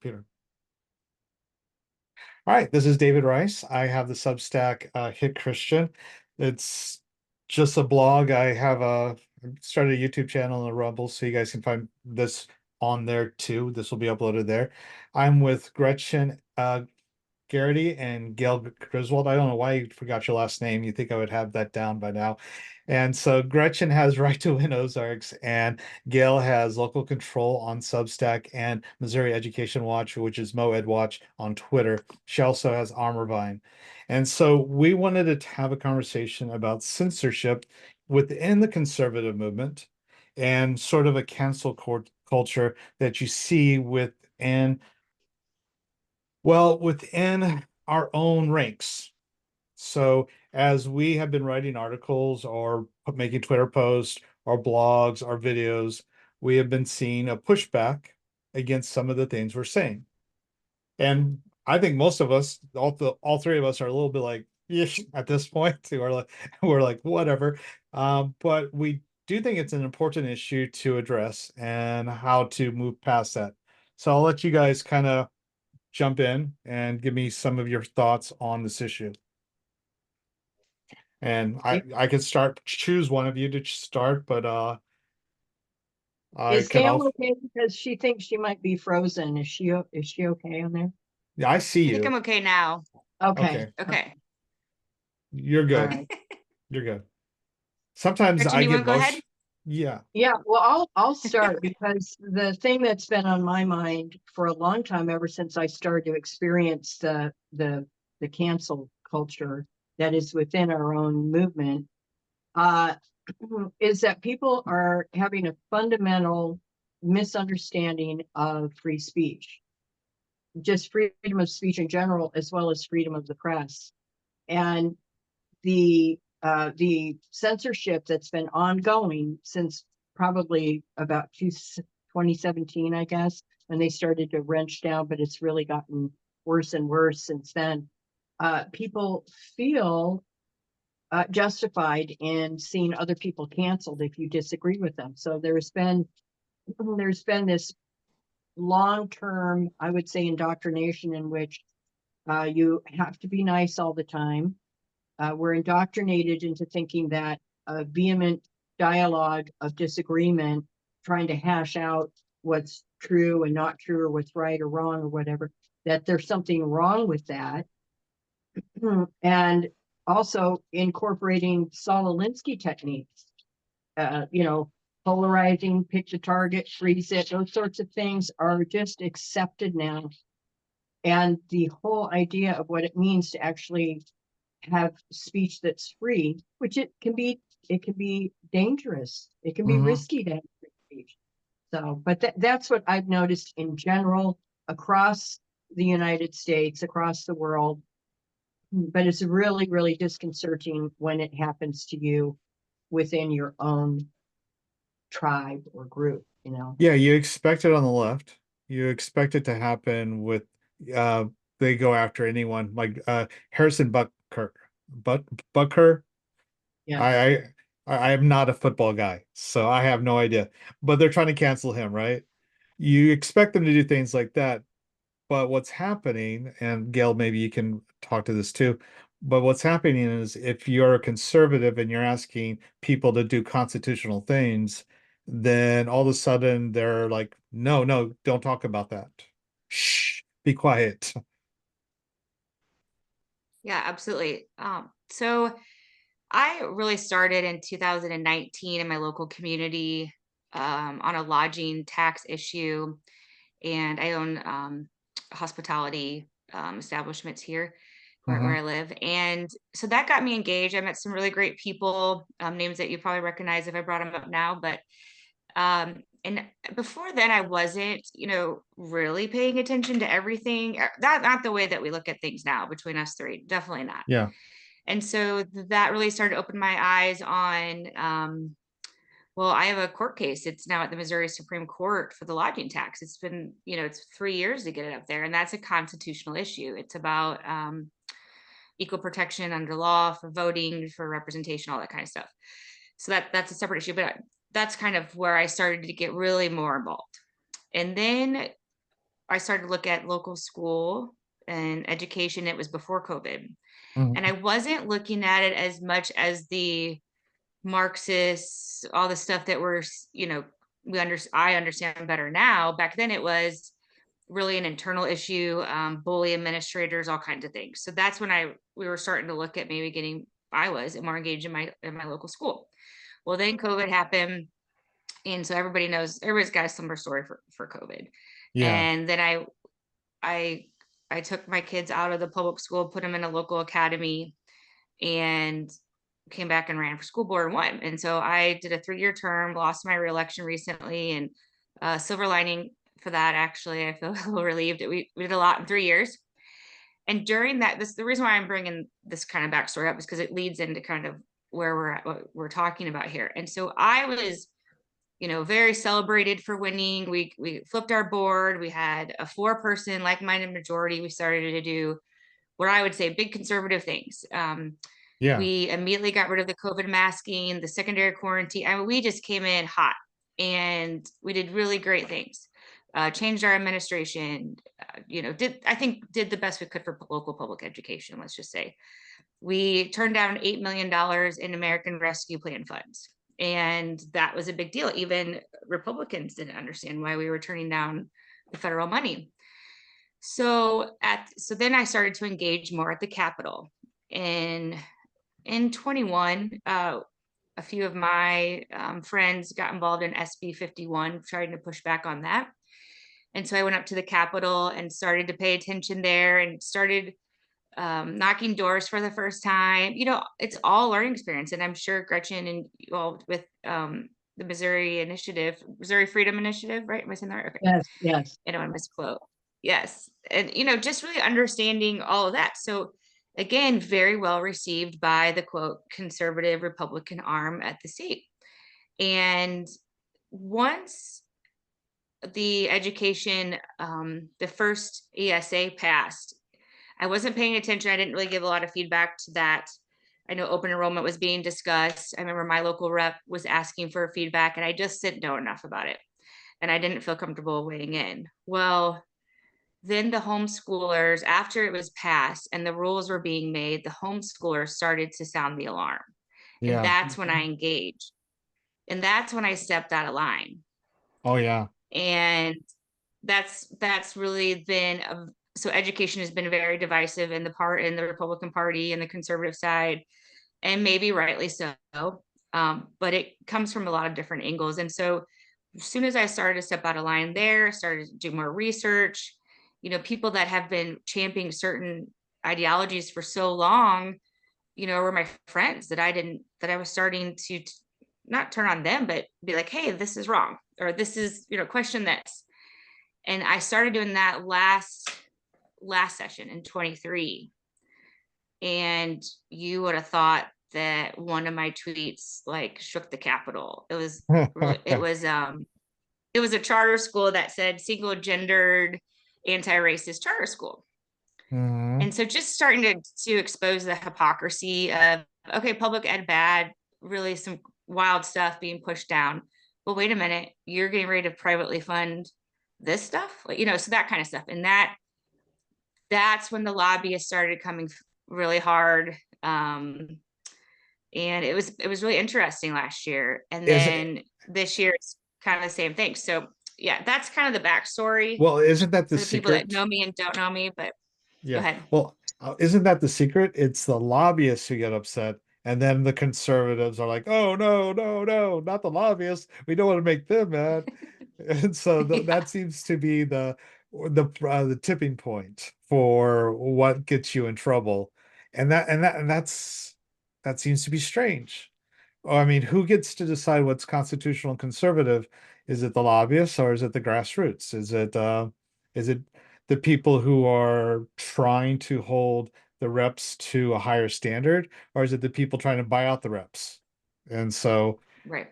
computer. All right, this is David Rice. I have the Substack Hit Christian. It's just a blog. I have started a YouTube channel and a Rumble, so you guys can find this on there too. This will be uploaded there. I'm with Gretchen Garrity and Gail Griswold. I don't know why you forgot your last name. You think I would have that down by now. And so Gretchen has Right to Win Ozarks, and Gail has Local Control on Substack and Missouri Education Watch, which is MoEd Watch on Twitter. She also has Armorvine. And so we wanted to have a conversation about censorship within the conservative movement and sort of a cancel culture that you see within our own ranks. So as we have been writing articles or making Twitter posts or blogs or videos, we have been seeing a pushback against some of the things we're saying. And I think most of us, all three of us, are a little bit like, "Yeesh," at this point. We're like, whatever. But we do think it's an important issue to address and how to move past that. So I'll let you guys kind of jump in and give me some of your thoughts on this issue. And I could choose one of you to start, but I Is can Gail also, okay because she thinks she might be frozen? Is she okay on there? yeah, I see I think I'm you. okay now. Okay. Okay, Okay. you're All good. right. You're good. Sometimes Gretchen, I you want get to go ahead? yeah. Yeah, well, I'll start because the thing that's been on my mind for a long time, ever since I started to experience the cancel culture that is within our own movement, uh, is that people are having a fundamental misunderstanding of free speech, just freedom of speech in general, as well as freedom of the press. And the censorship that's been ongoing since probably about 2017, I guess, when they started to wrench down, but it's really gotten worse and worse since then. People feel justified in seeing other people canceled if you disagree with them. So there's been this long-term, I would say, indoctrination in which you have to be nice all the time. We're indoctrinated into thinking that a vehement dialogue of disagreement, trying to hash out what's true and not true, or what's right or wrong or whatever, that there's something wrong with that. And also incorporating Saul Alinsky techniques, you know, polarizing, pick the target, freeze it, those sorts of things are just accepted now. And the whole idea of what it means to actually have speech that's free, which it can be dangerous. It can be Hmm. risky to have free speech. So, but that's what I've noticed in general across the United States, across the world. But it's really, really disconcerting when it happens to you within your own tribe or group, you know. Yeah, you expect it on the left. You expect it to happen with uh they go after anyone like Harrison But Bucker. Yeah. I I I am not a football guy, so I have no idea. But they're trying to cancel him, right? You expect them to do things like that, but what's happening, and Gail, maybe you can talk to this too, but what's happening is if you're a conservative and you're asking people to do constitutional things, then all of a sudden they're like, no, no, don't talk about that. Shh, be quiet. Yeah, absolutely. So I really started in 2019 in my local community on a lodging tax issue, and I own hospitality establishments here where Hmm. I live, and so that got me engaged. I met some really great people, names that you probably recognize if I brought them up now, but and before then I wasn't, really paying attention to everything. That not the way that we look at things now between us three, definitely not. Yeah. And so that really started to open my eyes on, well, I have a court case. It's now at the Missouri Supreme Court for the lodging tax. It's been, it's 3 years to get it up there. And that's a constitutional issue. It's about equal protection under law for voting, for representation, all that kind of stuff. So that's a separate issue, but that's kind of where I started to get really more involved. And then I started to look at local school and education. It was before COVID. Mhm. And I wasn't looking at it as much as the Marxists, all the stuff that we're, you know, I understand better now. Back then it was really an internal issue, bully administrators, all kinds of things. So that's when we were starting to look at maybe I was more engaged in my local school. Well, then COVID happened. And so everybody's got a similar story for COVID. Yeah. And then I I took my kids out of the public school, put them in a local academy, and came back and ran for school board and won. And so I did a 3-year term, lost my reelection recently, and silver lining for that, actually, I feel a little relieved that we did a lot in 3 years. And during that, the reason why I'm bringing this kind of backstory up is because it leads into kind of where we're at, what we're talking about here. And so I was, you know, very celebrated for winning. We flipped our board. We had a 4-person like-minded majority. We started to do what I would say big conservative things. Yeah. We immediately got rid of the COVID masking, the secondary quarantine. I mean, we just came in hot, and we did really great things. Changed our administration, you know, did the best we could for local public education, let's just say. We turned down $8 million in American Rescue Plan funds. And that was a big deal. Even Republicans didn't understand why we were turning down the federal money. So then I started to engage more at the Capitol. In 21, a few of my friends got involved in SB 51, trying to push back on that. And so I went up to the Capitol and started to pay attention there, and started knocking doors for the first time. You know, it's all learning experience. And I'm sure Gretchen and you all with the Missouri Freedom Initiative, right? Am I saying that right? Okay. Yes, yes. I don't want to misquote. Yes. And, you know, just really understanding all of that. So again, very well received by the quote conservative Republican arm at the state. And once the education, the first ESA passed, I wasn't paying attention. I didn't really give a lot of feedback to that. I know open enrollment was being discussed. I remember my local rep was asking for feedback, and I just didn't know enough about it. And I didn't feel comfortable weighing in. Well, then the homeschoolers, after it was passed and the rules were being made, the homeschoolers started to sound the alarm. And Yeah. that's when I engaged. And that's when I stepped out of line. Oh yeah. And that's really been so education has been very divisive in the Republican Party and the conservative side, and maybe rightly so. But it comes from a lot of different angles. And so as soon as I started to step out of line there, started to do more research, you know, people that have been championing certain ideologies for so long, you know, were my friends that I was starting to not turn on them, but be like, hey, this is wrong, or this is, you know, question this. And I started doing that last session in 23. And you would have thought that one of my tweets like shook the Capitol. It was really, it was a charter school that said single gendered anti-racist charter school. Mhm. And so just starting to expose the hypocrisy of, okay, public ed bad, really some wild stuff being pushed down. But wait a minute, you're getting ready to privately fund this stuff, like, you know, so that kind of stuff. And that's when the lobbyists started coming really hard. And it was really interesting last year. And Is then this year it's kind of the same thing. So yeah, that's kind of the backstory Well, isn't that the for the people that secret? know me and don't know me, but go Yeah. ahead. Well, isn't that the secret? It's the lobbyists who get upset, and then the conservatives are like, "Oh no, no, no, not the lobbyists. We don't want to make them mad." And so Yeah. that seems to be the tipping point for what gets you in trouble, that seems to be strange. I mean, who gets to decide what's constitutional and conservative? Is it the lobbyists or is it the grassroots? Is it the people who are trying to hold the reps to a higher standard, or is it the people trying to buy out the reps? And so, Right.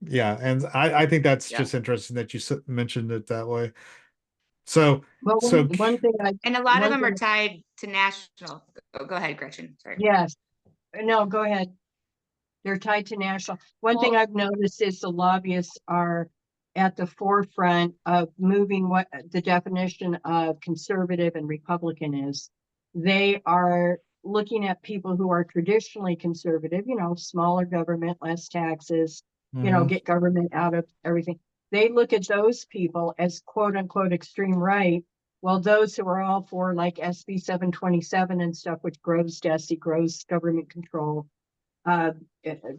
yeah, and I think that's Yeah. just interesting that you mentioned it that way. So, Well, so one thing And a lot of one them are thing, tied to national. Oh, go ahead, Gretchen. Sorry. yes, no, go ahead. They're tied to national. One thing Well, I've noticed is the lobbyists are at the forefront of moving what the definition of conservative and Republican is. They are looking at people who are traditionally conservative, smaller government, less taxes, Mhm. get government out of everything. They look at those people as quote unquote extreme right, while those who are all for like SB 727 and stuff, which grows DESI, grows government control, uh,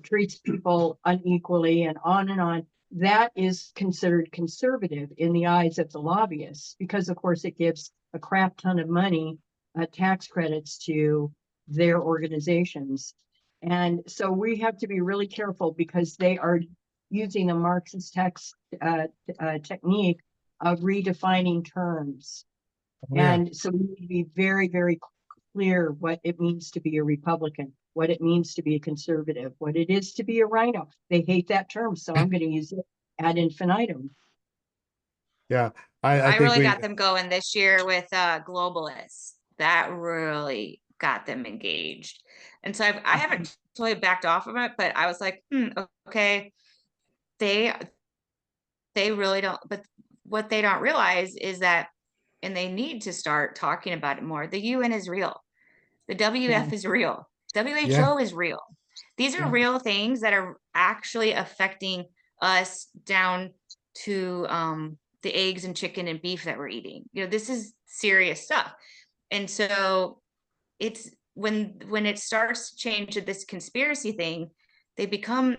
treats people unequally and on and on. That is considered conservative in the eyes of the lobbyists because, of course, it gives a crap ton of money, tax credits to their organizations. And so we have to be really careful because they are using a Marxist technique of redefining terms. Oh, yeah. And so we need to be very, very clear what it means to be a Republican, what it means to be a conservative, what it is to be a rhino. They hate that term, so I'm going to use it ad infinitum. Yeah. I I think really we, got them going this year with globalists. That really got them engaged. And so I haven't totally backed off of it, but I was like, okay, they really don't, but what they don't realize is that, and they need to start talking about it more. The UN is real. The Yeah, WF is real. yeah. WHO is real. These are yeah, real things that are actually affecting us down to the eggs and chicken and beef that we're eating. This is serious stuff. And so it's when it starts to change to this conspiracy thing, they become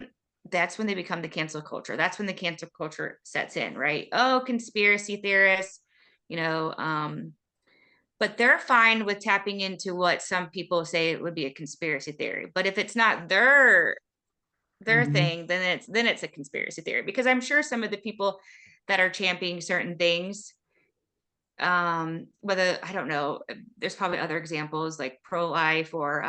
that's when they become the cancel culture. That's when the cancel culture sets in, right? Oh, conspiracy theorists, you know, but they're fine with tapping into what some people say would be a conspiracy theory. But if it's not their mhm, thing, then it's a conspiracy theory. Because I'm sure some of the people that are championing certain things, whether I don't know, there's probably other examples like pro-life or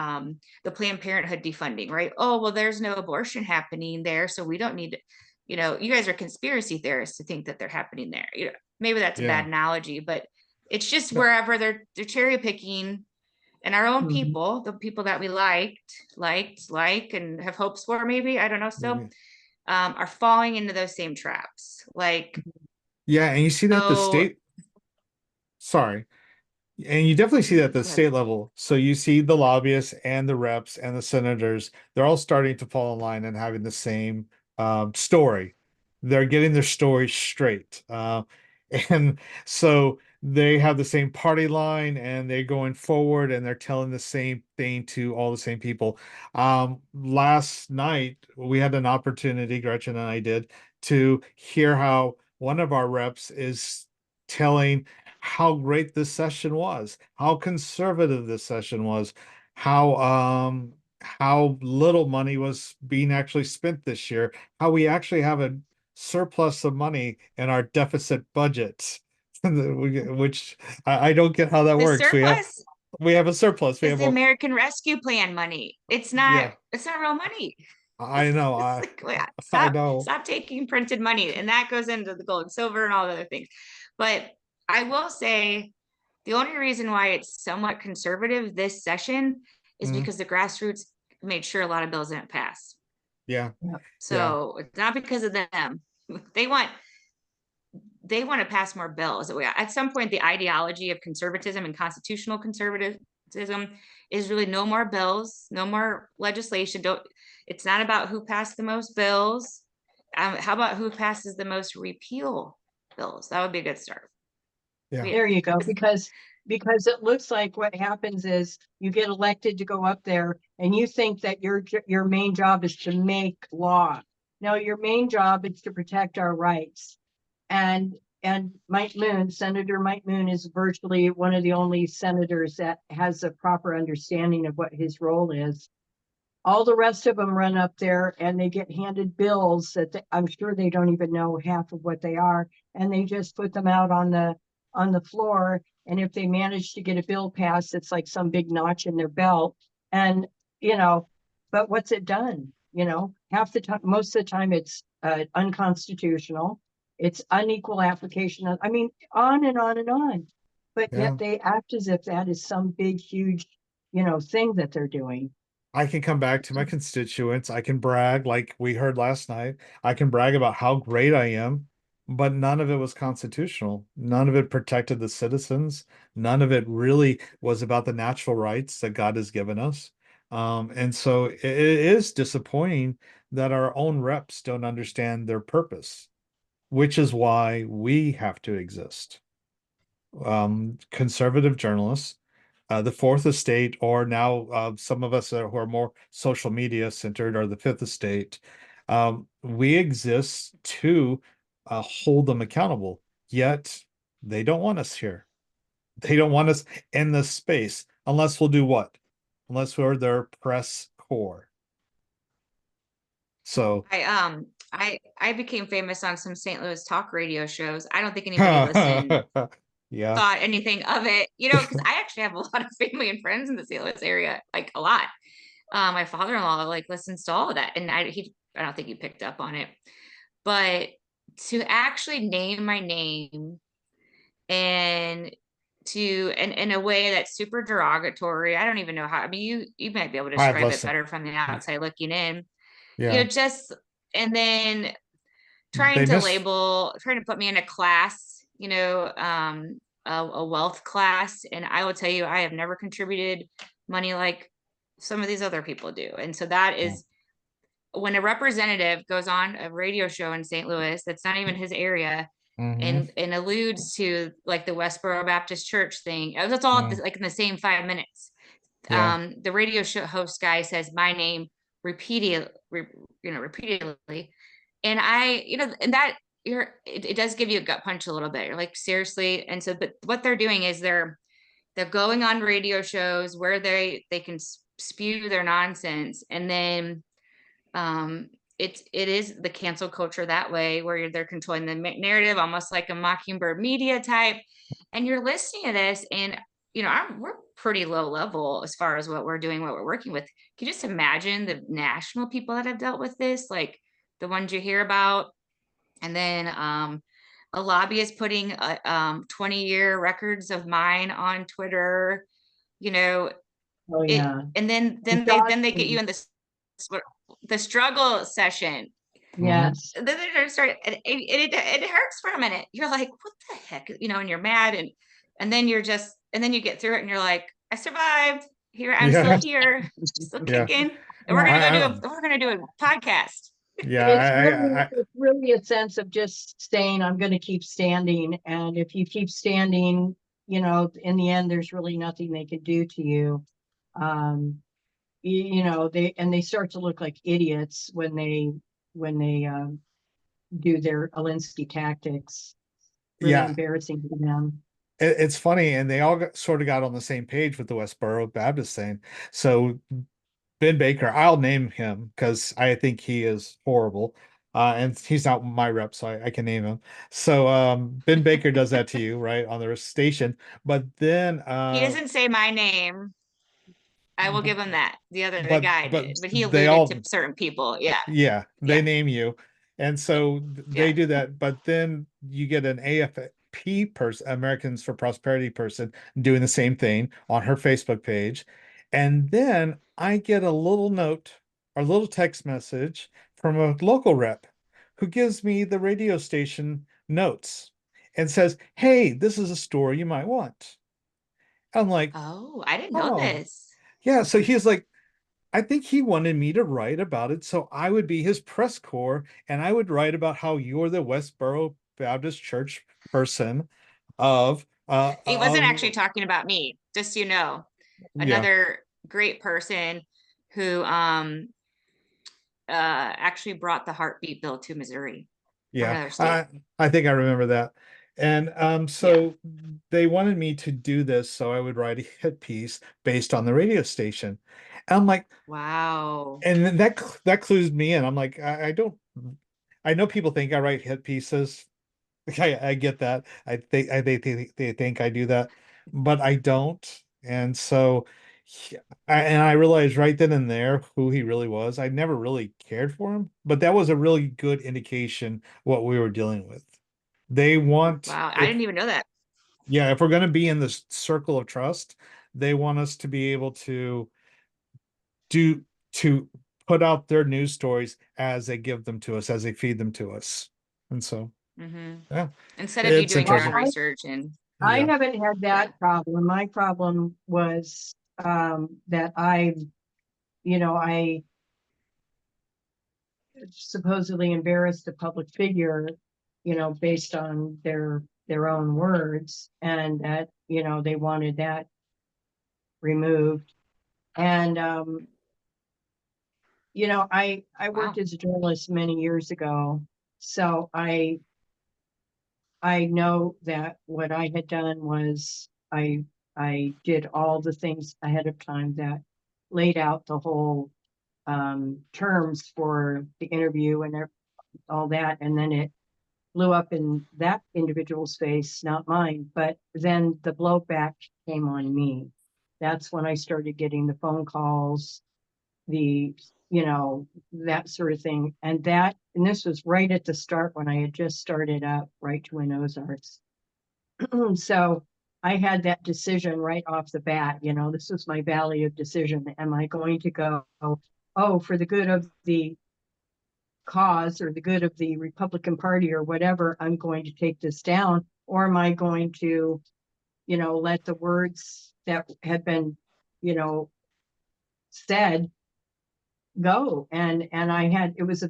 the Planned Parenthood defunding, right? Oh, well, there's no abortion happening there, so we don't need to, you guys are conspiracy theorists to think that they're happening there. Maybe that's a Yeah. bad analogy, but it's just No, wherever they're cherry picking, and our own mhm. people, the people that we like and have hopes for, maybe, I don't know, still, maybe. are falling into those same traps. Like, Yeah, and you see that the so state, sorry. And you definitely see that at the but state level. So you see the lobbyists and the reps and the senators, they're all starting to fall in line and having the same story. They're getting their story straight. And so they have the same party line and they're going forward and they're telling the same thing to all the same people. Last night, we had an opportunity, Gretchen and I did, to hear how one of our reps is telling how great this session was, how conservative this session was, how little money was being actually spent this year, how we actually have a surplus of money in our deficit budget. Which I don't get how that the works. surplus We have a surplus. We is have the a American Rescue Plan money. It's not, yeah, it's not real money. I know, It's like, I stop, know. stop taking printed money. And that goes into the gold and silver and all the other things. But I will say the only reason why it's somewhat conservative this session is Mhm. because the grassroots made sure a lot of bills didn't pass. Yeah, Yeah. yeah. So it's not because of them. They want they want to pass more bills. At some point, the ideology of conservatism and constitutional conservatism is really no more bills, no more legislation. Don't. It's not about who passed the most bills. How about who passes the most repeal bills? That would be a good start. Yeah. There you go. Because it looks like what happens is you get elected to go up there and you think that your main job is to make law. No, your main job is to protect our rights. And Mike Moon, Senator Mike Moon, is virtually one of the only senators that has a proper understanding of what his role is. All the rest of them run up there and they get handed bills that I'm sure they don't even know half of what they are, and they just put them out on the floor. And if they manage to get a bill passed, it's like some big notch in their belt. And you know, but what's it done? Half the time, most of the time, it's unconstitutional. It's unequal application. I mean, on and on and on. But Yeah. yet they act as if that is some big, huge, thing that they're doing. I can come back to my constituents. I can brag like we heard last night. I can brag about how great I am. but none of it was constitutional. None of it protected the citizens. None of it really was about the natural rights that God has given us. And so it is disappointing that our own reps don't understand their purpose, which is why we have to exist. Conservative journalists, the fourth estate, or now some of us who are more social media centered are the fifth estate. We exist to hold them accountable, yet they don't want us here. They don't want us in this space unless we'll do what? Unless we're their press corps. So I became famous on some St. Louis talk radio shows. I don't think anybody listened yeah. thought anything of it, because I actually have a lot of family and friends in the St. Louis area, like a lot. My father-in-law like listens to all of that, and I don't think he picked up on it, but to actually name my name and in a way that's super derogatory, I don't even know how. I mean, you might be able to I've describe it listened. better from the outside looking in. Yeah. Just and then They miss. trying to put me in a class, a wealth class. And I will tell you, I have never contributed money like some of these other people do. And so that is when a representative goes on a radio show in St. Louis, that's not even his area, Mm-hmm. and alludes to like the Westboro Baptist Church thing. That's all Mm. like in the same 5 minutes. Yeah. The radio show host guy says my name repeatedly, and and that it does give you a gut punch a little bit. You're like, seriously. And so, but what they're doing is they're going on radio shows where they can spew their nonsense, and then it is the cancel culture that way, where they're controlling the narrative almost like a Mockingbird media type. And you're listening to this, and we're pretty low level as far as what we're doing, what we're working with. Can you just imagine the national people that have dealt with this, like the ones you hear about? And then a lobbyist putting 20-year records of mine on Twitter, you know, Oh, it, yeah. and then The they get you doxing. in this the struggle session. Mm-hmm. Yes. Then they start, it hurts for a minute. You're like, what the heck, and you're mad, and then you get through it, and you're like, I survived. Here, I'm still Yeah. here, still Yeah. kicking, and Yeah. we're gonna do a podcast. Yeah. It's really a sense of just saying, I'm going to keep standing. And if you keep standing, in the end, there's really nothing they can do to you. Um, they start to look like idiots when they do their Alinsky tactics. Really Yeah. embarrassing to them. It's funny, and they all sort of got on the same page with the Westboro Baptist thing. So Ben Baker, I'll name him because I think he is horrible. And he's not my rep, so I can name him. So Ben Baker does that to you, right, on the station. But then He doesn't say my name. I will give him that. The guy but did, but he they alluded to all, certain people. Yeah, yeah, they yeah, name you. And so they yeah. do that, but then you get an AFP person, Americans for Prosperity person, doing the same thing on her Facebook page. And then I get a little note or a little text message from a local rep who gives me the radio station notes and says, "Hey, this is a story you might want." I'm like, Oh, I didn't know "Oh, this. yeah." So he's like, I think he wanted me to write about it so I would be his press corps and I would write about how you're the Westboro Baptist Church person He wasn't of actually talking about me, just so you know. yeah, Another great person who actually brought the heartbeat bill to Missouri from yeah. another state. I think I remember that. And Yeah. so they wanted me to do this so I would write a hit piece based on the radio station. And I'm like, Wow. and then that clues me in. I'm like, I don't, I know people think I write hit pieces. I get that. They think I do that, but I don't. And so, and I realized right then and there who he really was. I never really cared for him, but that was a really good indication what we were dealing with. They want, Wow. I if didn't even know that. yeah, if we're going to be in this circle of trust, they want us to be able do to put out their news stories as they give them to us, as they feed them to us. And so. Yeah, Instead of you it's doing your own interesting. research and I Yeah. haven't had that problem. My problem was that I supposedly embarrassed a public figure, based on their own words, and that, they wanted that removed. And I worked wow. as a journalist many years ago, so I know that what I had done was I did all the things ahead of time that laid out the whole terms for the interview and all that, and then it blew up in that individual's face, not mine. But then the blowback came on me. That's when I started getting the phone calls, the that sort of thing, and this was right at the start when I had just started up Right to Win Ozarks. So I had that decision right off the bat. This was my valley of decision. Am I going to go, oh, for the good of the cause or the good of the Republican Party or whatever, I'm going to take this down? Or am I going to, let the words that had been, said go? And I had, it was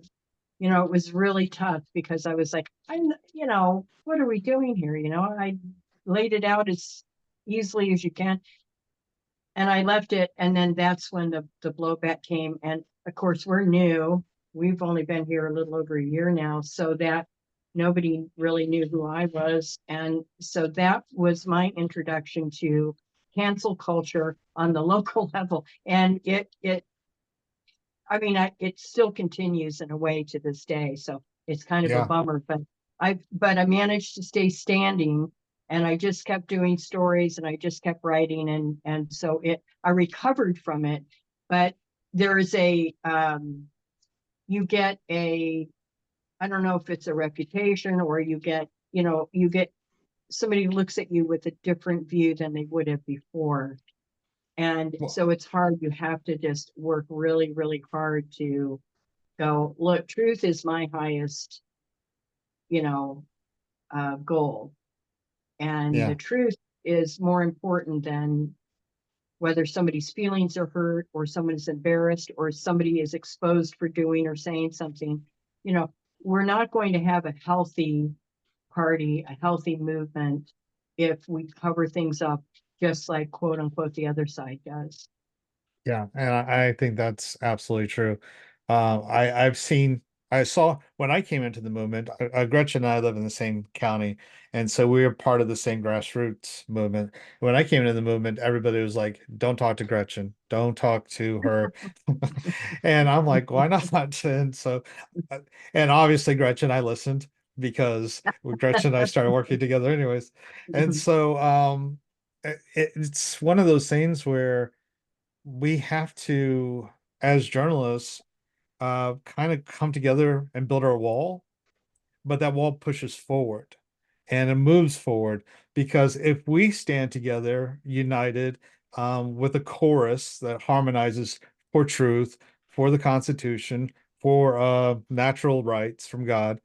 really tough because I was like, what are we doing here? I laid it out as easily as you can, and I left it. And then that's when the blowback came. And of course, we're new. We've only been here a little over a year now, so that nobody really knew who I was. And so that was my introduction to cancel culture on the local level. And it still continues in a way to this day. So it's kind of a Yeah. bummer, but I managed to stay standing, and I just kept doing stories, and I just kept writing, and so I recovered from it. But there is you get I don't know if it's a reputation, or you get somebody looks at you with a different view than they would have before. And Well, so it's hard. You have to just work really, really hard to go, look, truth is my highest, you know, goal. And the yeah. truth is more important than whether somebody's feelings are hurt, or someone is embarrassed, or somebody is exposed for doing or saying something. We're not going to have a healthy party, a healthy movement, if we cover things up just like, quote unquote, the other side does. Yeah, and I think that's absolutely true. I saw when I came into the movement, Gretchen and I live in the same county, and so we were part of the same grassroots movement. When I came into the movement, everybody was like, "Don't talk to Gretchen, don't talk to her," and I'm like, "Why not?" And so, uh, and obviously Gretchen, I listened because Gretchen and I started working together anyways, and so it's one of those things where we have to, as journalists, kind of come together and build our wall, but that wall pushes forward and it moves forward because if we stand together, united, with a chorus that harmonizes for truth, for the Constitution, for natural rights from God,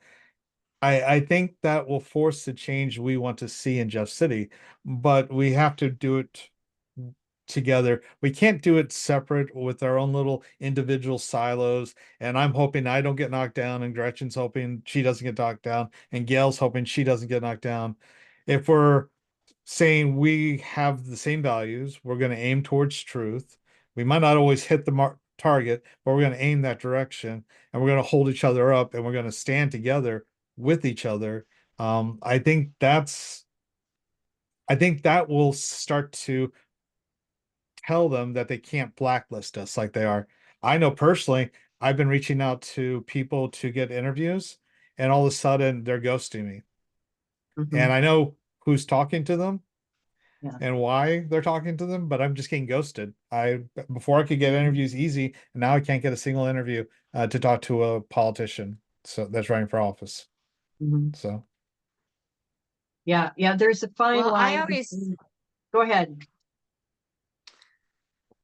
I think that will force the change we want to see in Jeff City, but we have to do it together. We can't do it separate with our own little individual silos. And I'm hoping I don't get knocked down, and Gretchen's hoping she doesn't get knocked down, and Gail's hoping she doesn't get knocked down. If we're saying we have the same values, we're going to aim towards truth. We might not always hit the target, but we're going to aim that direction, and we're going to hold each other up, and we're going to stand together with each other. I think that will start to tell them that they can't blacklist us like they are. I know personally, I've been reaching out to people to get interviews, and all of a sudden they're ghosting me. And Mhm. I know who's talking to them Yeah. and why they're talking to them, but I'm just getting ghosted. Before I could get Mhm. interviews easy, and now I can't get a single interview to talk to a politician so that's running for office. Mhm. So Yeah. Yeah. There's a fine Well, line between, go ahead.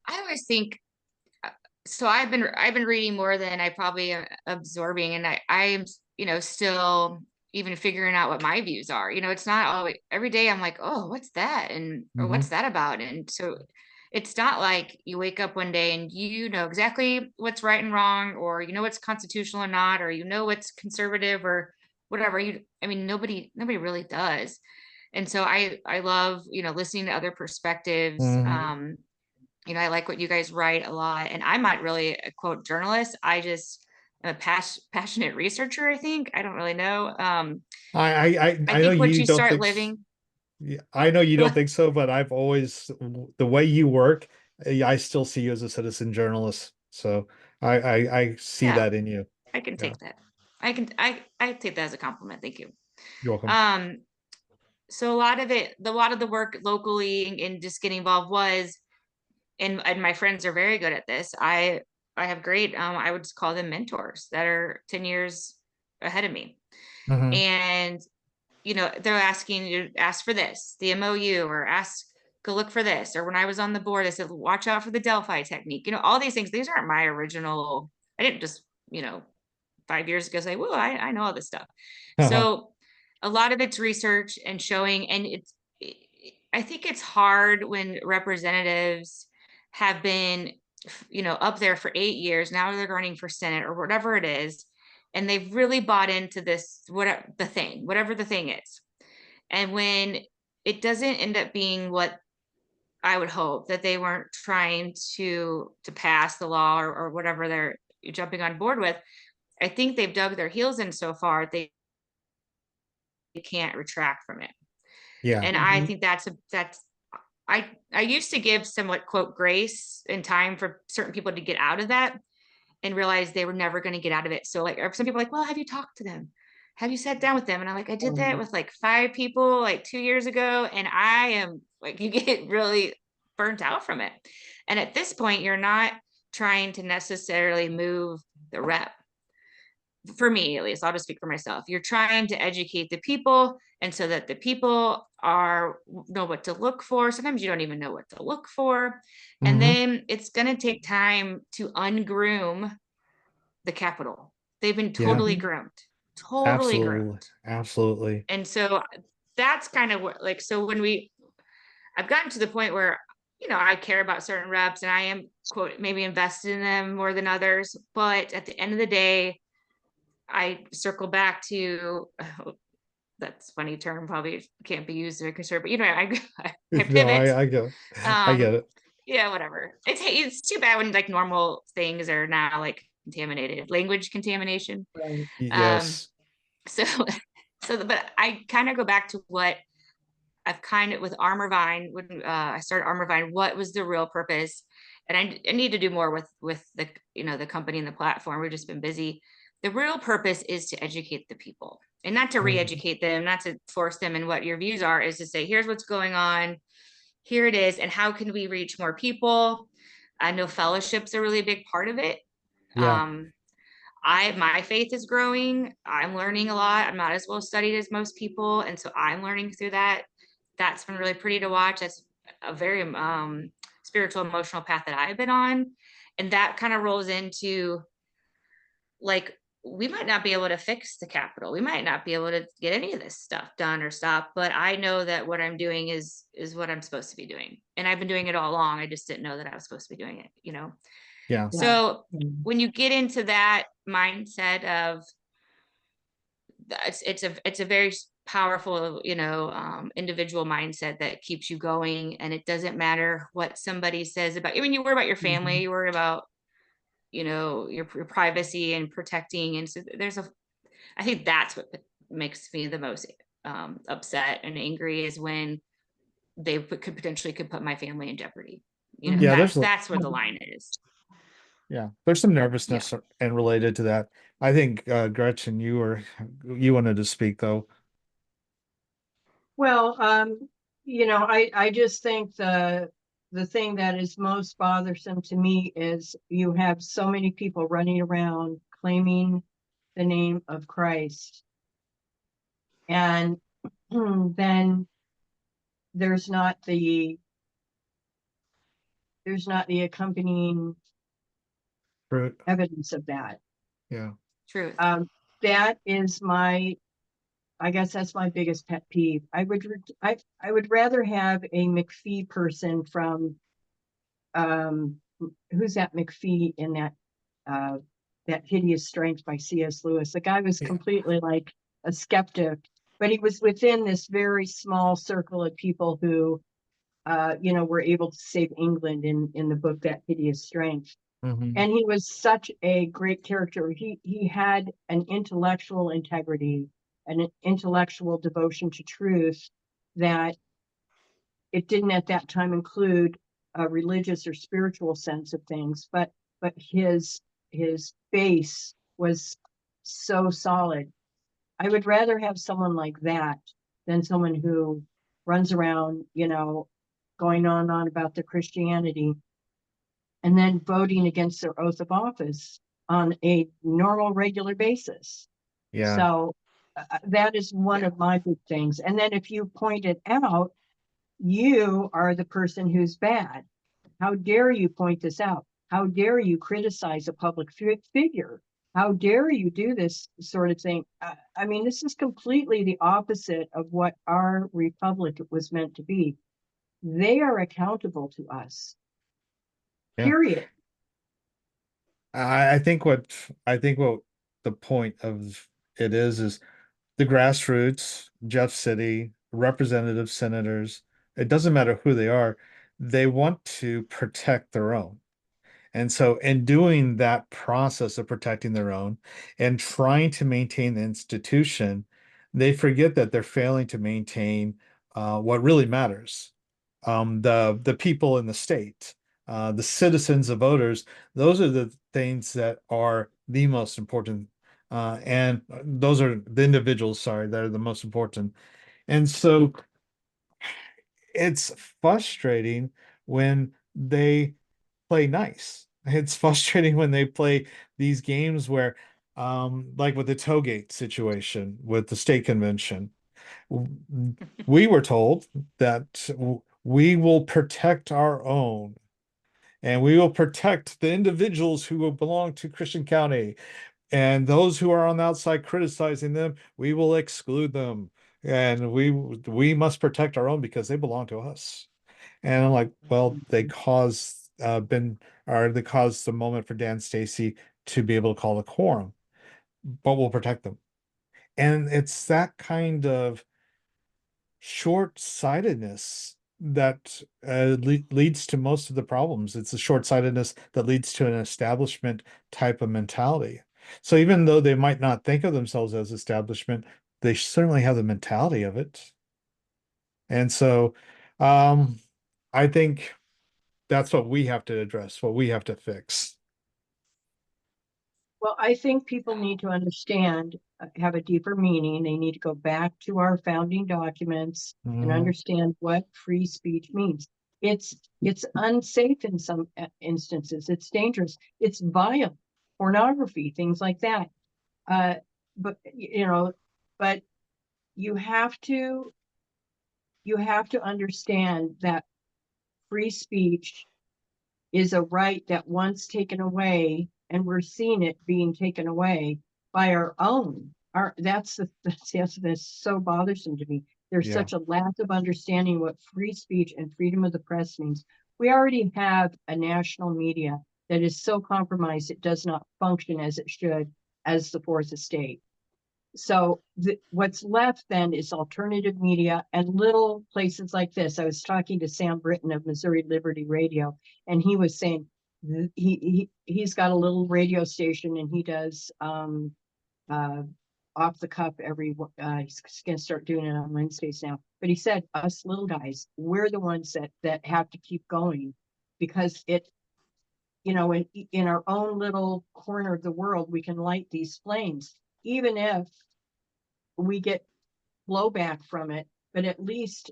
I always think uh, so I've been reading more than I probably am absorbing, and I'm still even figuring out what my views are. It's not always every day I'm like, oh, what's that? Or what's that about? And so it's not like you wake up one day and you know exactly what's right and wrong, or what's constitutional or not, or what's conservative or whatever. Nobody really does. And so I love, listening to other perspectives. I like what you guys write a lot, and I'm not really a quote journalist. I just am a passionate researcher. I think I don't really know. I I know think once you you don't start think living, yeah, I know you don't think so, but I've always the way you work, I still see you as a citizen journalist. So I see yeah, that in you. I can Yeah, take that. I take that as a compliment. Thank you. you're welcome. Um, so a lot of the work locally and just getting involved was, and my friends are very good at this. I have great, I would just call them mentors that are 10 years ahead of me. Hmm. And they're asking you to ask for this, the MOU, or go look for this. Or when I was on the board, they said, watch out for the Delphi technique. All these things, these aren't my original, I didn't just, 5 years ago say, well, I know all this stuff. So a lot of it's research and showing, and I think it's hard when representatives have been, up there for 8 years. Now they're running for Senate or whatever it is. And they've really bought into this, whatever the thing is. And when it doesn't end up being what I would hope, that they weren't trying to pass the law, or whatever they're jumping on board with, I think they've dug their heels in so far they can't retract from it. Yeah. And I think I used to give somewhat quote grace and time for certain people to get out of that, and realize they were never going to get out of it. So like, some people are like, well, have you talked to them? Have you sat down with them? And I'm like, I did that with like 5 people like 2 years ago. And I am like, you get really burnt out from it. And at this point, you're not trying to necessarily move the rep. For me, at least, I'll just speak for myself. You're trying to educate the people, and so that the people know what to look for. Sometimes you don't even know what to look for. And Hmm. then it's going to take time to ungroom the Capitol. They've been Yeah, totally absolutely. groomed. Absolutely. And so that's kind of what, like, so I've gotten to the point where, I care about certain reps, and I am quote maybe invested in them more than others. But at the end of the day, I circle back to, that's a funny term, probably can't be used to concern, but I No, pivot. I get it. I get Um, it. yeah, whatever. It's too bad when like normal things are now like contaminated, language contamination. Right. Um, Yes. so but I kind of go back to what I've kind of with Armorvine, when I started Armorvine, what was the real purpose? And I need to do more with the the company and the platform. We've just been busy. The real purpose is to educate the people, and not to Mhm. re-educate them, not to force them in what your views are, is to say, here's what's going on, here it is, and how can we reach more people? I know fellowship's a really big part of it. Yeah. Um, my faith is growing. I'm learning a lot. I'm not as well studied as most people, and so I'm learning through that. That's been really pretty to watch. That's a very spiritual, emotional path that I've been on, and that kind of rolls into, like, we might not be able to fix the Capitol. We might not be able to get any of this stuff done or stop, but I know that what I'm doing is what I'm supposed to be doing, and I've been doing it all along. I just didn't know that I was supposed to be doing it. Yeah. Yeah. So Mm. when you get into that mindset of, it's a very powerful, individual mindset that keeps you going, and it doesn't matter what somebody says about you. I mean, you worry about your family, Mhm. you worry about, your privacy and protecting. And so I think that's what makes me the most upset and angry, is when could put my family in jeopardy. Mhm. Yeah, That's where the line is. yeah, there's some Yeah. nervousness and related to that. I think Gretchen, you wanted to speak though. Well, I just think the thing that is most bothersome to me is you have so many people running around claiming the name of Christ, and then there's not the accompanying Fruit. evidence of that. Truth. That is my I guess that's my biggest pet peeve. I would rather have a McPhee person from, um, who's that McPhee in uh, that Hideous Strength by C.S. Lewis. The guy was Yeah. completely like a skeptic, but he was within this very small circle of people who, were able to save England in the book That Hideous Strength. Mhm. And he was such a great character. He had an intellectual integrity and an intellectual devotion to truth that it didn't at that time include a religious or spiritual sense of things, but his base was so solid. I would rather have someone like that than someone who runs around, going on and on about their Christianity and then voting against their oath of office on a normal, regular basis. Yeah. So that is one Yeah. of my big things. And then if you point it out, you are the person who's bad. How dare you point this out? How dare you criticize a public figure? How dare you do this sort of thing? I mean, this is completely the opposite of what our republic was meant to be. They are accountable to us, Yeah. period. I think what the point of it is the grassroots, Jeff City, representative senators, it doesn't matter who they are, they want to protect their own. And so, in doing that process of protecting their own and trying to maintain the institution, they forget that they're failing to maintain what really matters. The people in the state, the citizens, the voters, those are the things that are the most important. And those are the individuals, sorry, that are the most important. And so it's frustrating when they play nice. It's frustrating when they play these games where, like with the Toegate situation with the state convention, we were told that we will protect our own and we will protect the individuals who will belong to Christian County. And those who are on the outside criticizing them, we will exclude them. And we must protect our own because they belong to us. And I'm like, well, they caused the moment for Dan Stacy to be able to call a quorum, but we'll protect them. And it's that kind of short-sightedness that leads to most of the problems. It's the short-sightedness that leads to an establishment type of mentality. So even though they might not think of themselves as establishment, they certainly have the mentality of it. And so um, I think that's what we have to address, what we have to fix. Well, I think people need to understand, have a deeper meaning. They need to go back to our founding documents and Mhm. understand what free speech means. It's unsafe in some instances. It's dangerous. It's violent, pornography, things like that. Uh, but but you have to you have to understand that free speech is a right that once taken away, and we're seeing it being taken away by our own. That's so bothersome to me. There's Yeah. such a lack of understanding what free speech and freedom of the press means. We already have a national media that is so compromised it does not function as it should as the fourth estate. So what's left then is alternative media and little places like this. I was talking to Sam Britton of Missouri Liberty Radio, and he was saying he's got a little radio station and he does uh, off the cuff he's going to start doing it on Wednesdays now. But he said us little guys, we're the ones that have to keep going because in our own little corner of the world we can light these flames, even if we get blowback from it, but at least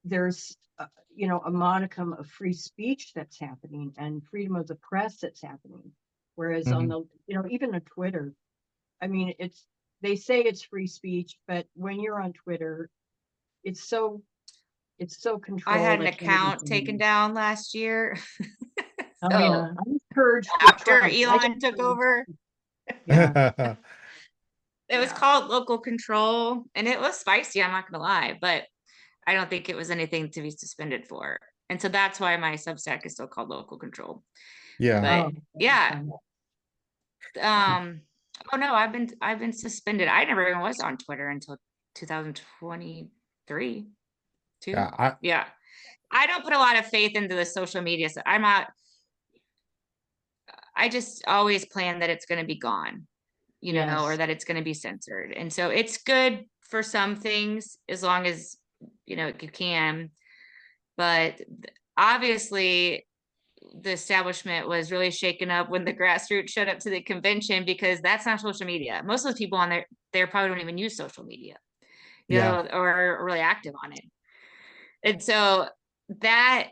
there's a modicum of free speech that's happening and freedom of the press that's happening. Whereas on Mhm. the even on Twitter, I mean they say it's free speech, but when you're on Twitter, it's so I had controlled. an I can't even account say taken it. down last year. Oh So yeah, I was purged with after Trump. I got Elon took purged. over, Yeah. It was Yeah. called Local Control, and it was spicy, I'm not gonna lie, but I don't think it was anything to be suspended for. And so that's why my Substack is still called Local Control. Yeah. But Oh, yeah, fun. oh no, I've been suspended. I never even was on Twitter until 2023, two. Yeah. Yeah. I don't put a lot of faith into the social media. So I just always plan that it's going to be gone, or Yes. that it's going to be censored. And so it's good for some things as long as, you can. But obviously, the establishment was really shaken up when the grassroots showed up to the convention, because that's not social media. Most of those people on there probably don't even use social media, Yeah. or are really active on it. And so that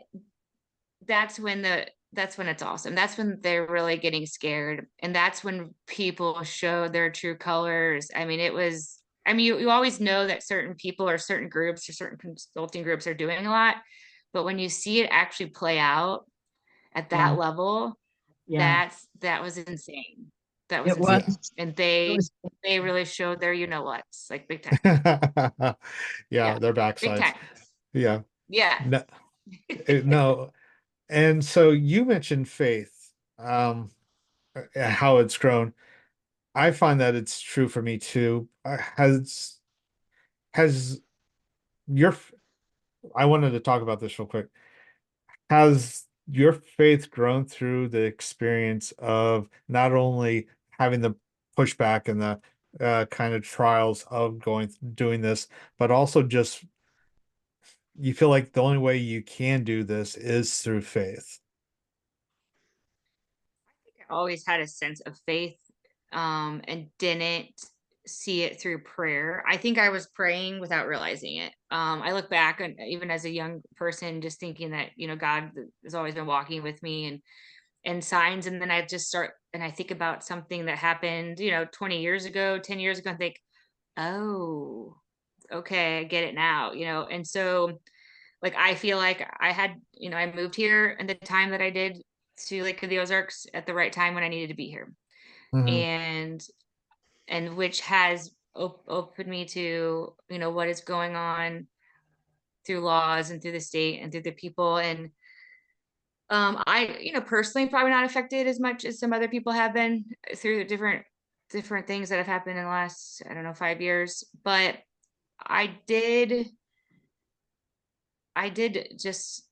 that's when it's awesome. That's when they're really getting scared. And that's when people show their true colors. I mean, you always know that certain people or certain groups or certain consulting groups are doing a lot. But when you see it actually play out at Yeah. that level, Yeah. that was insane. That was It was. Yeah. insane. And It was. they really showed their what's, like, big time. Yeah, Yeah. their Big backsides. time. Yeah. Yeah. No, no. And so you mentioned faith, how it's grown. I find that it's true for me too. Has your, I wanted to talk about this real quick. Has your faith grown through the experience of not only having the pushback and the kind of trials of doing this, but also just you feel like the only way you can do this is through faith? I always had a sense of faith, and didn't see it through prayer. I think I was praying without realizing it. I look back, and even as a young person, just thinking that, God has always been walking with me, and signs. And then I just start and I think about something that happened, 20 years ago, 10 years ago, and think, oh, okay, I get it now, And so, like, I feel like I moved here in the time that I did, to Lake of the Ozarks, at the right time when I needed to be here. Hmm. And which has opened me to, what is going on through laws and through the state and through the people. And I, personally probably not affected as much as some other people have been through different things that have happened in the last, I don't know, 5 years. But I did I did just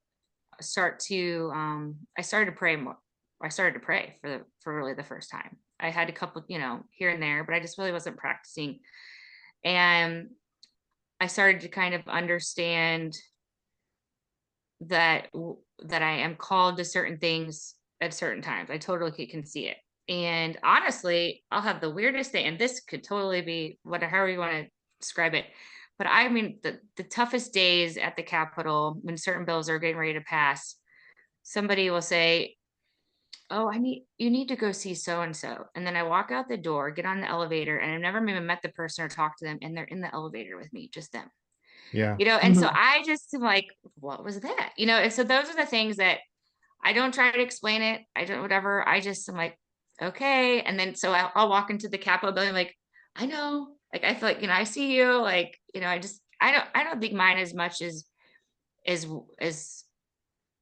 I started to pray more. I started to pray for really the first time. I had a couple, here and there, but I just really wasn't practicing. And I started to kind of understand that I am called to certain things at certain times. I totally can see it. And honestly, I'll have the weirdest thing, and this could totally be however you want to describe it. But I mean, the toughest days at the Capitol, when certain bills are getting ready to pass, somebody will say, "Oh, you need to go see so and so." And then I walk out the door, get on the elevator, and I've never even met the person or talked to them, and they're in the elevator with me, just them. Yeah. And so Mhm. I just am like, what was that? And so those are the things that I don't try to explain it. I don't, whatever. I just am like, okay. And then so I'll walk into the Capitol building, like, I know, like, I feel like, I see you, like, I don't think mine as much as, as,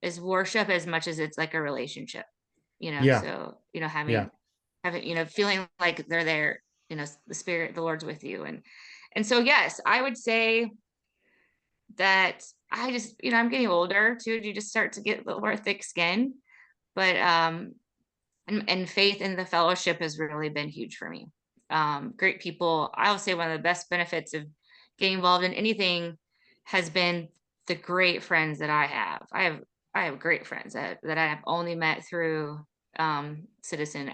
as worship, as much as it's like a relationship, Yeah. so, Yeah. having, feeling like they're there, the spirit, the Lord's with you. And so, yes, I would say that I just, I'm getting older too. You just start to get a little more thick skin. But and faith in the fellowship has really been huge for me. Great people. I will say one of the best benefits of getting involved in anything has been the great friends that I have. I have great friends that I have only met through citizen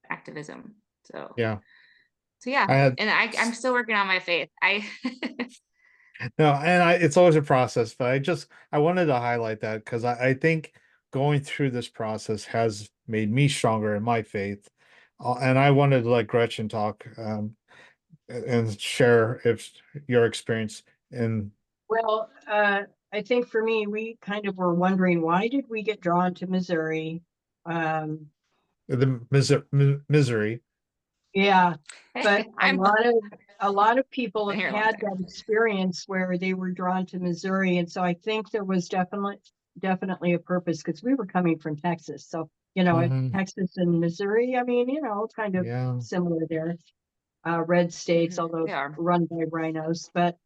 activism. Yeah. So yeah. I had And I'm still working on my faith. I no, and it's always a process, but I wanted to highlight that because I think going through this process has made me stronger in my faith. And I wanted to let Gretchen talk and share if your experience in Well, I think for me, we kind of were wondering, why did we get drawn to Missouri? Um, the misery. Yeah, but I'm a lot of people been have here a long had time. that experience where they were drawn to Missouri, and so I think there was definitely a purpose because we were coming from Texas. So, Hmm. Texas and Missouri, I mean, kind of Yeah. similar there. Red states, although They are. run by rhinos. But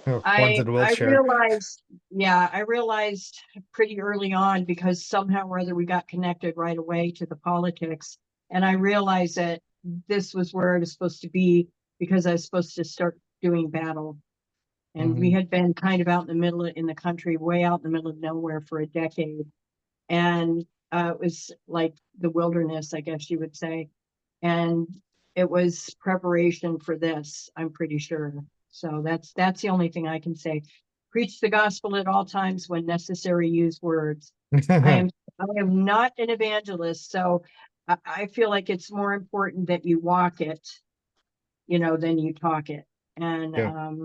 Oh, one's I in a I wheelchair. realized, yeah, I realized pretty early on because somehow or other we got connected right away to the politics, and I realized that this was where I was supposed to be because I was supposed to start doing battle. And we Hmm. had been kind of out in the middle in the country, way out in the middle of nowhere for a decade, and it was like the wilderness, I guess you would say. And it was preparation for this, I'm pretty sure. So that's the only thing I can say. Preach the gospel at all times when necessary, use words. I am I am not an evangelist, so I feel like it's more important that you walk it, than you talk it. And Yeah.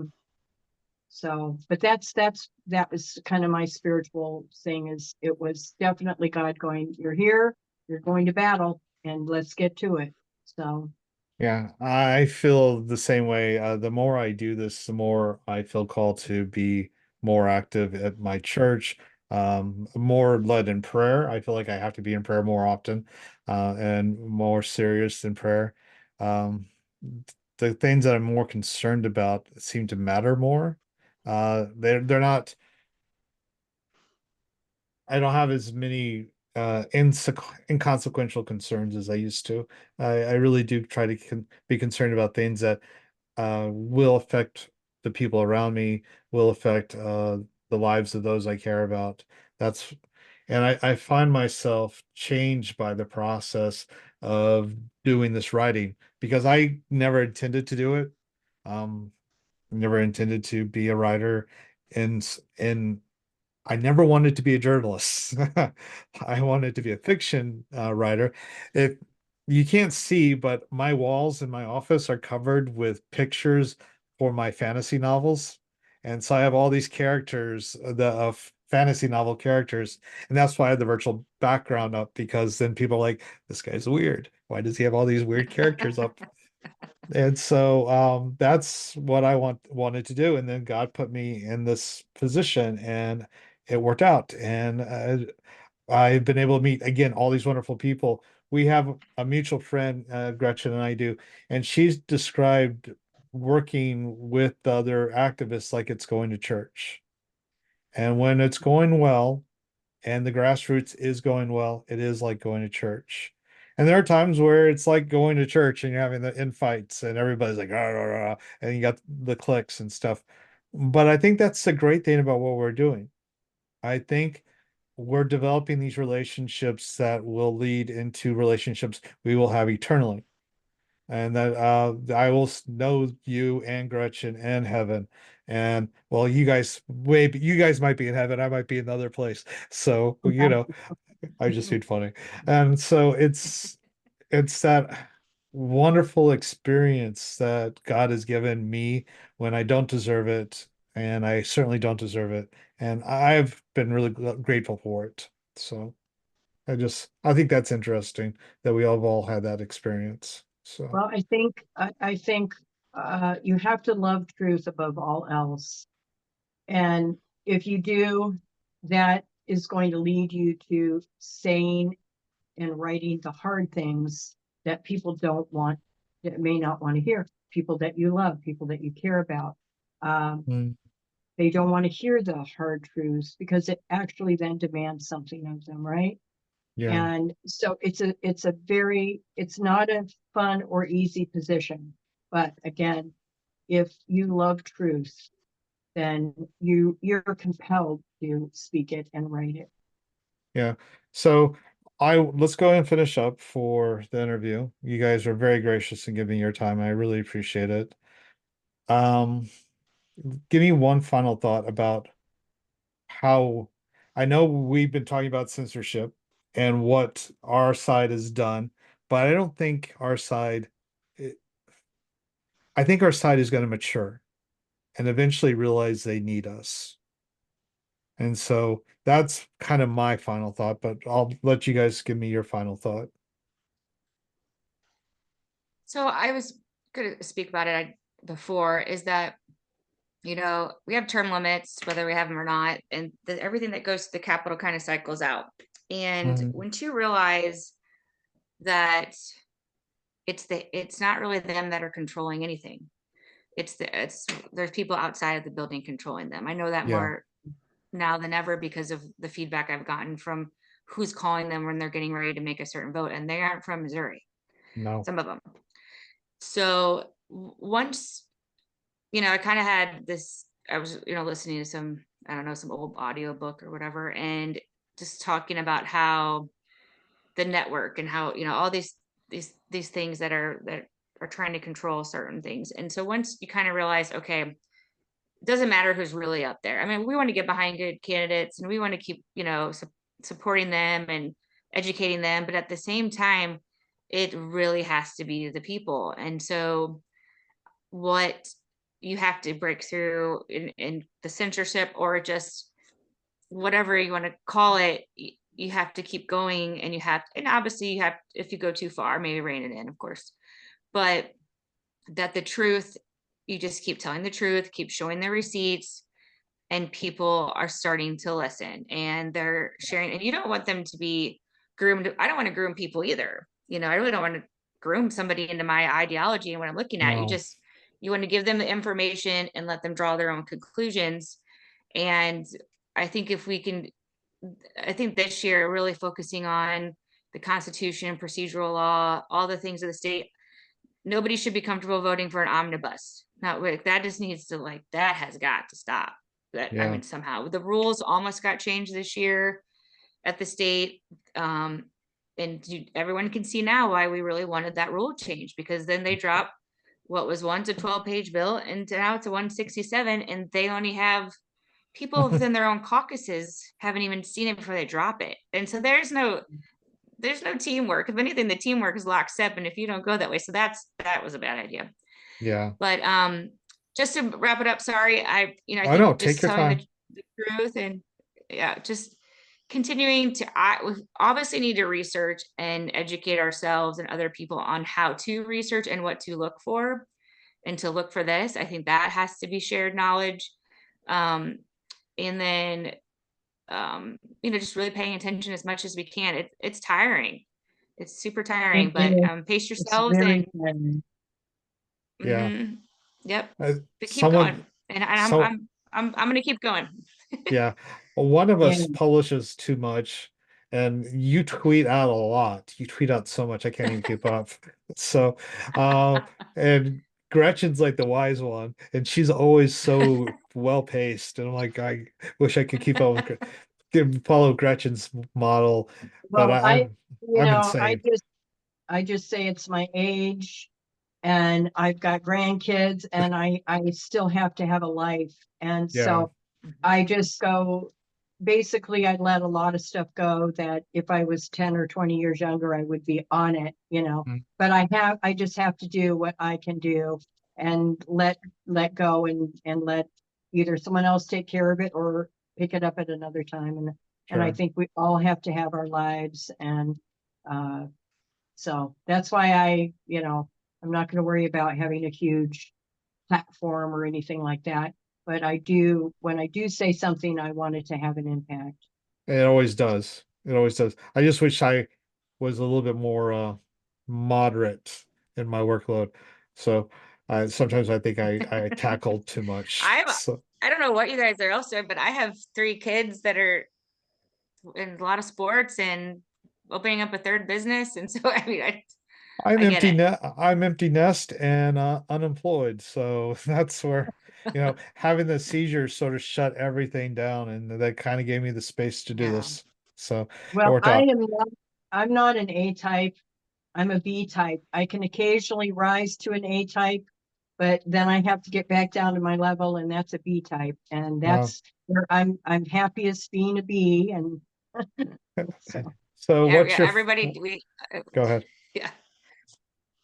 so, but that was kind of my spiritual thing. Is it was definitely God going, you're here, you're going to battle, and let's get to it. So, Yeah, I feel the same way. The more I do this, the more I feel called to be more active at my church, more led in prayer. I feel like I have to be in prayer more often, and more serious in prayer. Um, the things that I'm more concerned about seem to matter more. They're not. I don't have as many inconsequential concerns as I used to. I really do try to be concerned about things that will affect the people around me, will affect the lives of those I care about. That's and I find myself changed by the process of doing this writing because I never intended to do it. Um, never intended to be a writer in I never wanted to be a journalist. I wanted to be a fiction writer. If you can't see, but my walls in my office are covered with pictures for my fantasy novels. And so I have all these characters, the fantasy novel characters. And that's why I have the virtual background up because then people are like, this guy's weird. Why does he have all these weird characters up? And so that's what I wanted to do. And then God put me in this position and it worked out. And I've been able to meet again all these wonderful people. We have a mutual friend, Gretchen and I do, and she's described working with the other activists like it's going to church. And when it's going well, and the grassroots is going well, it is like going to church. And there are times where it's like going to church and you're having the infights and everybody's like, "Ah, rah, rah," and you got the cliques and stuff. But I think that's the great thing about what we're doing. I think we're developing these relationships that will lead into relationships we will have eternally and that I will know you and Gretchen and heaven. And well, you guys might be in heaven, I might be in another place. So, I just being funny. And so it's that wonderful experience that God has given me when I don't deserve it, and I certainly don't deserve it. And I've been really grateful for it. So I think that's interesting that we all had that experience. So. well, I think you have to love truth above all else, and if you do, that is going to lead you to saying and writing the hard things that people don't want, that may not want to hear. People that you love, people that you care about. Um, Mm, they don't want to hear the hard truths because it actually then demands something of them, right? yeah. And so it's not a fun or easy position. But again, if you love truth, then you're compelled to speak it and write it. Yeah. So I let's go ahead and finish up for the interview. You guys are very gracious in giving your time. I really appreciate it. Um, Give me one final thought about how I know we've been talking about censorship and what our side has done, but I don't think our side, I think our side is going to mature and eventually realize they need us. And so that's kind of my final thought, but I'll let you guys give me your final thought. So I was going to speak about it before, is that, we have term limits, whether we have them or not, and everything that goes to the capital kind of cycles out. And Mhm. once you realize that it's not really them that are controlling anything. There's people outside of the building controlling them. I know that Yeah, more now than ever because of the feedback I've gotten from who's calling them when they're getting ready to make a certain vote, and they aren't from Missouri, no, some of them. So once, I kind of had this, I was, listening to some, I don't know, some old audio book or whatever, and just talking about how the network and how, all these things that are trying to control certain things. And so once you kind of realize, okay, it doesn't matter who's really up there. I mean, we want to get behind good candidates and we want to keep, supporting them and educating them, but at the same time, it really has to be the people. And so what you have to break through in the censorship, or just whatever you want to call it, you have to keep going, and obviously you have, if you go too far, maybe rein it in, of course, but that the truth, you just keep telling the truth, keep showing the receipts, and people are starting to listen and they're sharing. And you don't want them to be groomed. I don't want to groom people either. I really don't want to groom somebody into my ideology and what I'm looking at. no, You want to give them the information and let them draw their own conclusions. And I think if we can, I think this year really focusing on the Constitution, procedural law, all the things of the state. Nobody should be comfortable voting for an omnibus. Not like that. Just needs to, like, that has got to stop. That, I yeah, mean, somehow the rules almost got changed this year at the state. Um, and everyone can see now why we really wanted that rule change, because then they dropped what was once a 12-page bill and now it's a 167, and they only have people within their own caucuses haven't even seen it before they drop it. And so there's no teamwork. If anything, the teamwork is lockstep, and if you don't go that way, so that was a bad idea. yeah. But just to wrap it up, sorry, I I know. think Take just your telling time. the truth, and yeah, just continuing to, we obviously need to research and educate ourselves and other people on how to research and what to look for, and to look for this. I think that has to be shared knowledge. Um, and then just really paying attention as much as we can. It's tiring. It's super tiring, It but is, pace it's yourselves very and fun. Yeah. yep, Uh, but keep someone, going. And I'm so I'm I'm gonna keep going. yeah. Well, one of Yeah. us publishes too much, and you tweet out a lot. You tweet out so much I can't even keep up. So, and Gretchen's like the wise one, and she's always so well paced. And I'm like, I wish I could keep up with, follow Gretchen's model, but Well, I'm insane. I just say it's my age, and I've got grandkids, and I still have to have a life. And Yeah. so I just go, basically, I let a lot of stuff go that if I was 10 or 20 years younger, I would be on it. Mm, But I just have to do what I can do and let go, and let either someone else take care of it or pick it up at another time. And I sure. think we all have to have our lives. And uh, so that's why I'm not going to worry about having a huge platform or anything like that. But when I do say something, I want it to have an impact. It always does. It always does. I just wish I was a little bit more moderate in my workload. So sometimes I think I tackled too much. I'm So I don't know what you guys are else doing, but I have 3 kids that are in a lot of sports and opening up a third business, and so I mean, I get it. I'm empty nest and unemployed. So that's where, having the seizure sort of shut everything down, and that kind of gave me the space to do Yeah. this. So it Well, worked out. I'm not an A type. I'm a B type. I can occasionally rise to an A type, but then I have to get back down to my level, and that's a B type. And Wow. that's where I'm happiest being a B. And so So Yeah, what's yeah, your, everybody, go ahead. yeah.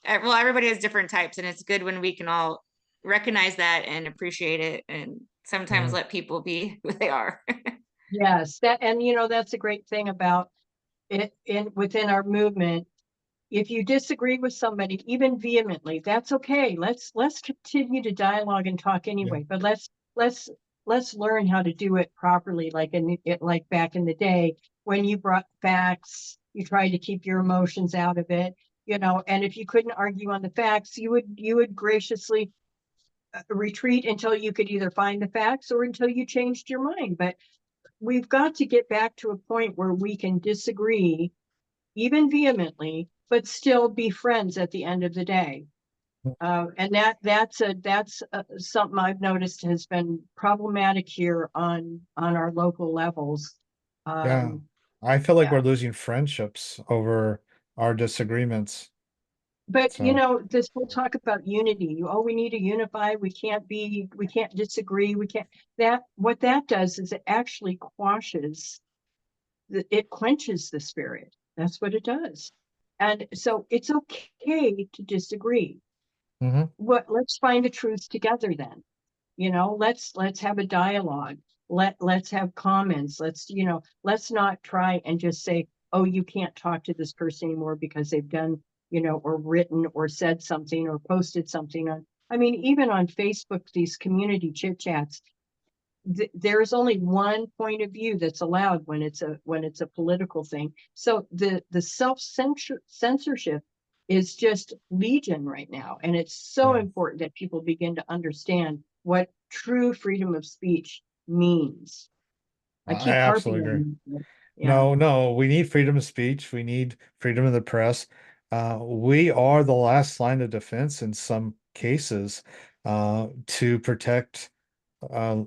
Well, everybody has different types, and it's good when we can all recognize that and appreciate it, and sometimes Mhm. let people be who they are. yes, that's a great thing about it within our movement. if you disagree with somebody, even vehemently, that's okay. Let's continue to dialogue and talk anyway. But let's learn how to do it properly, like back in the day when you brought facts, you tried to keep your emotions out of it, and if you couldn't argue on the facts, you would graciously retreat until you could either find the facts or until you changed your mind. But we've got to get back to a point where we can disagree even vehemently, but still be friends at the end of the day. And that's something I've noticed has been problematic here on our local levels. Yeah. Um, I feel like yeah. we're losing friendships over our disagreements. But So, this whole talk about unity, we need to unify. We can't disagree. We can't, what that does is it actually it quenches the spirit. That's what it does. And so it's okay to disagree. mhm. Let's find the truth together then. Let's have a dialogue. Let's have comments. Let's not try and just say, oh, you can't talk to this person anymore because they've done, or written or said something or posted something on. I mean, even on Facebook, these community chit chats, there's only one point of view that's allowed when it's a political thing. So the censorship is just legion right now, and it's so Yeah, important that people begin to understand what true freedom of speech means. I I keep harping absolutely agree. on that. Yeah. No, no, we need freedom of speech. We need freedom of the press. We are the last line of defense in some cases to protect uh,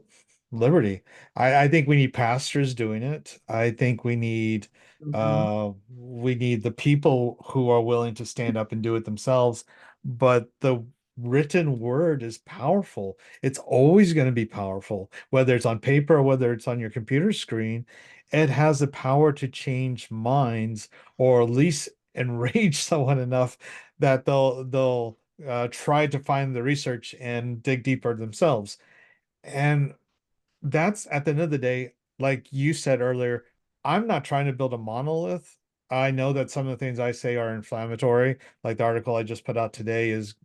liberty. I think we need pastors doing it. I think Mhm. we need the people who are willing to stand up and do it themselves. But the written word is powerful. It's always going to be powerful, whether it's on paper or whether it's on your computer screen. It has the power to change minds or at least enrage someone enough that they'll try to find the research and dig deeper themselves. And that's at the end of the day, like you said earlier, I'm not trying to build a monolith. I know that some of the things I say are inflammatory, like the article I just put out today is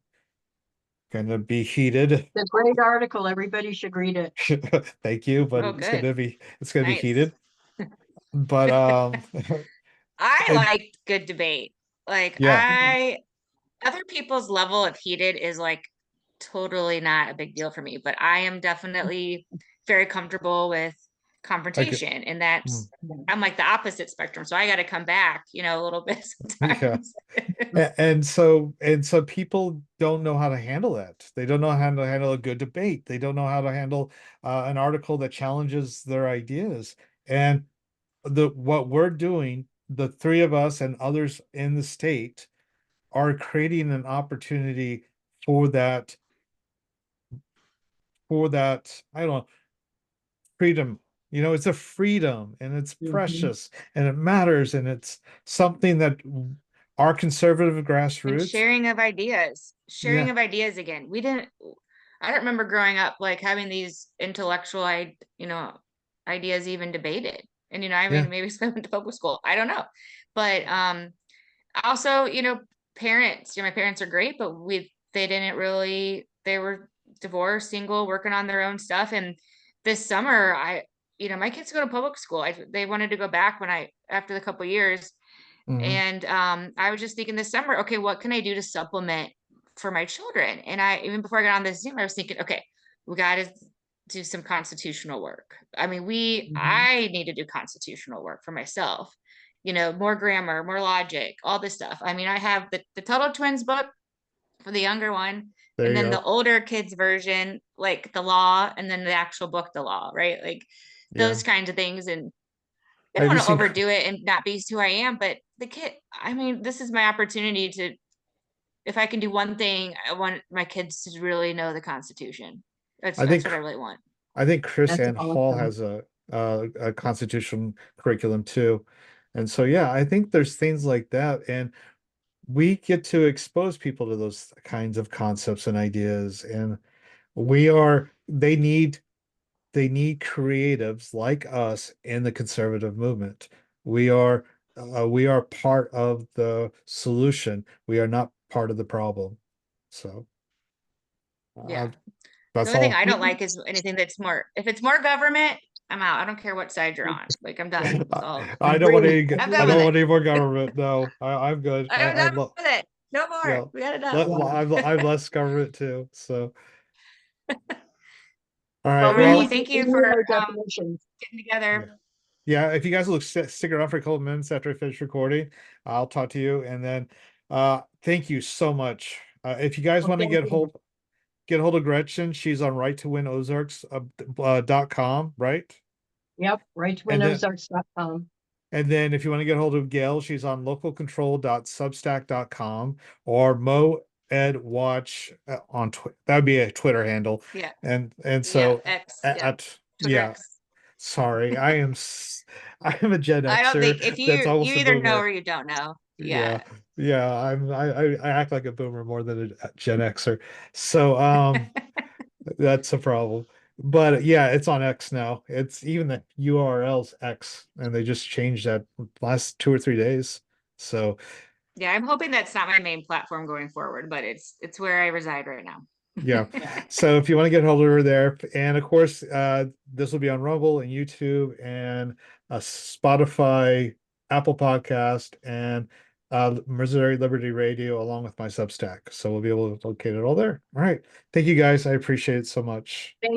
going to be heated. It's a great article. Everybody should read it. Thank you, but Oh, good. it's going to be Nice. heated. But I it, like good debate. Like yeah, other people's level of heated is like totally not a big deal for me, but I am definitely very comfortable with like confrontation, and mm, that's I'm like the opposite spectrum. So I got to come back, a little bit yeah. sometimes. And so people don't know how to handle that. They don't know how to handle a good debate. They don't know how to handle an article that challenges their ideas. And what we're doing, the three of us and others in the state are creating an opportunity for that, I don't know, freedom. It's a freedom and it's Mhm. precious and it matters and it's something that our conservative And grassroots, sharing yeah, of ideas again. I don't remember growing up like having these intellectual, ideas even debated. And, I yeah, mean, maybe I went to public school. I don't know. But also, parents, my parents are great, but they were divorced, single, working on their own stuff. And this summer, my kids go to public school. They wanted to go back after the couple years. mhm, And I was just thinking this summer, okay, what can I do to supplement for my children? And even before I got on this Zoom, I was thinking, okay, we got to do some constitutional work. I mean, Mhm. I need to do constitutional work for myself, more grammar, more logic, all this stuff. I mean, I have the Tuttle Twins book for the younger one, there and you then the go. older kids version, like the law, and then the actual book, the law, right? Like Yeah. those kinds of things. And I don't Have you want to seen overdo it and not be who I am, but I mean, this is my opportunity to, if I can do one thing, I want my kids to really know the Constitution. That's I that's think what I really want. I think Chris That's Ann Hall awesome. has a constitution curriculum too. And so yeah, I think there's things like that and we get to expose people to those kinds of concepts and ideas and we are they need creatives like us in the conservative movement. We are we are part of the solution. We are not part of the problem. So Yeah. uh, The that's only thing all. I don't like is anything that's more, if it's more government, I'm out. I don't care what side you're on. Like, I'm done. So I don't want Agreed, any. I'm I done agreed. with don't it. want any more government. No, I'm good. I'm I done love. with it. No Yeah, more. We had enough. I'm less government too. So all Well, right. all right. Well, Well, thank We you need for our definitions. getting yeah. together. Yeah, if you guys will stick around for a couple minutes after I finish recording, I'll talk to you. And then thank you so much. If you guys Well, want to thank you. get hold of Gretchen, she's on right to win Ozarks .com, right? Yep, right to And then winozarks.com. and then if you want to get hold of Gail, she's on localcontrol.substack.com or Mo Ed Watch on that would be a Twitter handle. Yeah. And Yeah. so X. Yeah. at Twitter yeah, X. sorry, I am a Gen I don't think Xer if that's you almost a either know boomer. or you don't know. Yeah, Yeah. yeah, I act like a boomer more than a Gen Xer. So that's a problem. But yeah, it's on X now. It's even the URL's X, and they just changed that last 2 or 3 days. So Yeah. I'm hoping that's not my main platform going forward, but it's where I reside right now. yeah. Yeah. So if you want to get hold of her there, and of course, this will be on Rumble and YouTube and Spotify, Apple Podcast, and Missouri Liberty Radio, along with my Substack. So we'll be able to locate it all there. All right. Thank you guys. I appreciate it so much. Thank